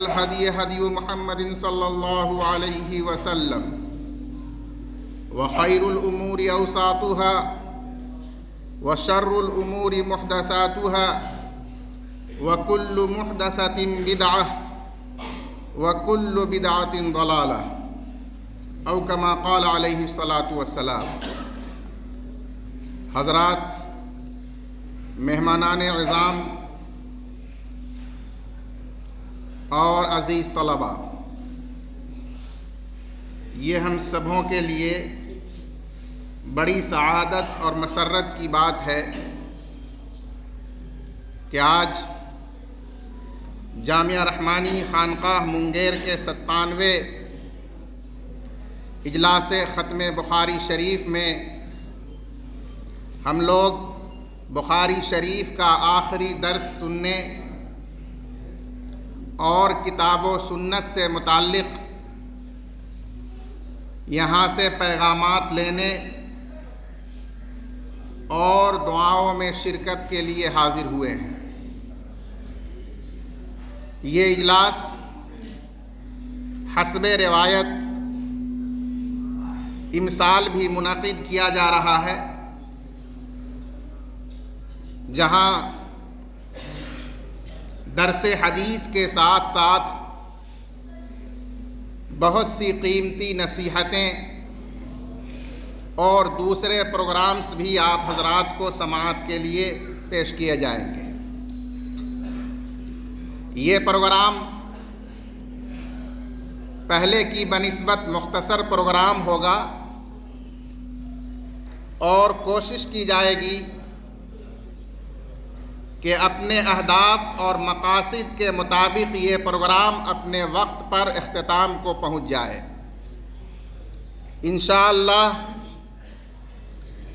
الهدي هدي محمد صلى الله عليه وسلم وخير الأمور أوساطها وشر الأمور محدثاتها وكل محدثة بدعة وكل بدعة ضلالة أو كما قال عليه الصلاة والسلام۔ حضرات، مہمانان عظام اور عزیز طلباء، یہ ہم سبوں کے لیے بڑی سعادت اور مسرت کی بات ہے کہ آج جامعہ رحمانی خانقاہ منگیر کے 97ویں اجلاس ختم بخاری شریف میں ہم لوگ بخاری شریف کا آخری درس سننے اور کتاب و سنت سے متعلق یہاں سے پیغامات لینے اور دعاؤں میں شرکت کے لیے حاضر ہوئے ہیں۔ یہ اجلاس حسب روایت امسال بھی منعقد کیا جا رہا ہے، جہاں درس حدیث کے ساتھ ساتھ بہت سی قیمتی نصیحتیں اور دوسرے پروگرامز بھی آپ حضرات کو سماعت کے لیے پیش کیے جائیں گے۔ یہ پروگرام پہلے کی بنسبت مختصر پروگرام ہوگا اور کوشش کی جائے گی کہ اپنے اہداف اور مقاصد کے مطابق یہ پروگرام اپنے وقت پر اختتام کو پہنچ جائے۔ انشاءاللہ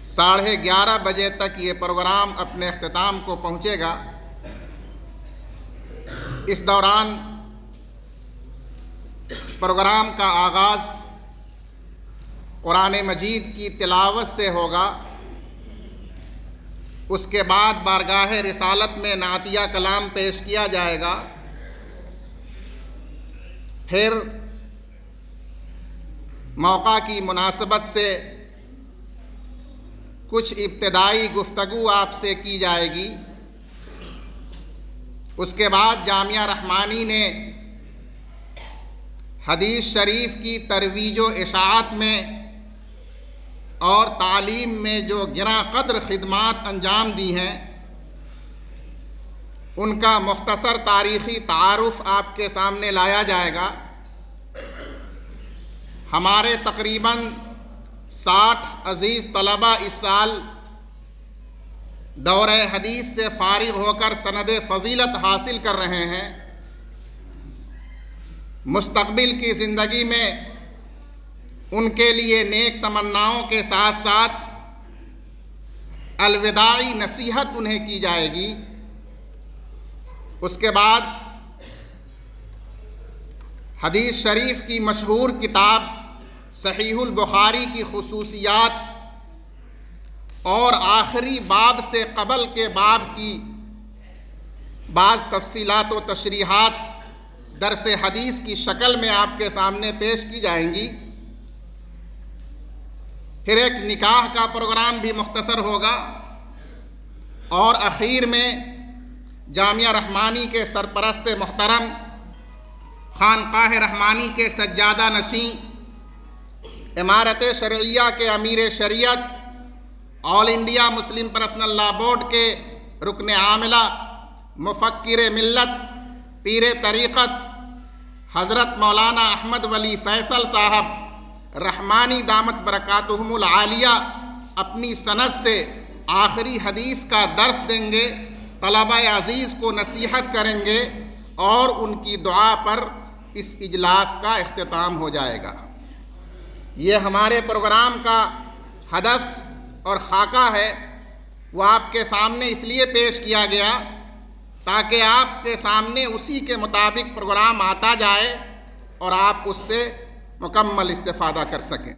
11:30 بجے تک یہ پروگرام اپنے اختتام کو پہنچے گا۔ اس دوران پروگرام کا آغاز قرآن مجید کی تلاوت سے ہوگا، اس کے بعد بارگاہ رسالت میں نعتیہ کلام پیش کیا جائے گا، پھر موقع کی مناسبت سے کچھ ابتدائی گفتگو آپ سے کی جائے گی۔ اس کے بعد جامعہ رحمانی نے حدیث شریف کی ترویج و اشاعت میں اور تعلیم میں جو گراں قدر خدمات انجام دی ہیں، ان کا مختصر تاریخی تعارف آپ کے سامنے لایا جائے گا۔ ہمارے تقریباً 60 عزیز طلباء اس سال دورہ حدیث سے فارغ ہو کر سند فضیلت حاصل کر رہے ہیں۔ مستقبل کی زندگی میں ان کے لیے نیک تمناؤں کے ساتھ ساتھ الوداعی نصیحت انہیں کی جائے گی۔ اس کے بعد حدیث شریف کی مشہور کتاب صحیح البخاری کی خصوصیات اور آخری باب سے قبل کے باب کی بعض تفصیلات و تشریحات درس حدیث کی شکل میں آپ کے سامنے پیش کی جائیں گی۔ پھر ایک نکاح کا پروگرام بھی مختصر ہوگا، اور اخیر میں جامعہ رحمانی کے سرپرست محترم، خانقاہ رحمانی کے سجادہ نشین، امارت شرعیہ کے امیر شریعت، آل انڈیا مسلم پرسنل لا بورڈ کے رکن عاملہ، مفکر ملت، پیر طریقت حضرت مولانا احمد ولی فیصل صاحب رحمانی دامت برکاتہم العالیہ اپنی سند سے آخری حدیث کا درس دیں گے، طلباء عزیز کو نصیحت کریں گے، اور ان کی دعا پر اس اجلاس کا اختتام ہو جائے گا۔ یہ ہمارے پروگرام کا ہدف اور خاکہ ہے، وہ آپ کے سامنے اس لیے پیش کیا گیا تاکہ آپ کے سامنے اسی کے مطابق پروگرام آتا جائے اور آپ اس سے مکمل استفادہ کر سکیں۔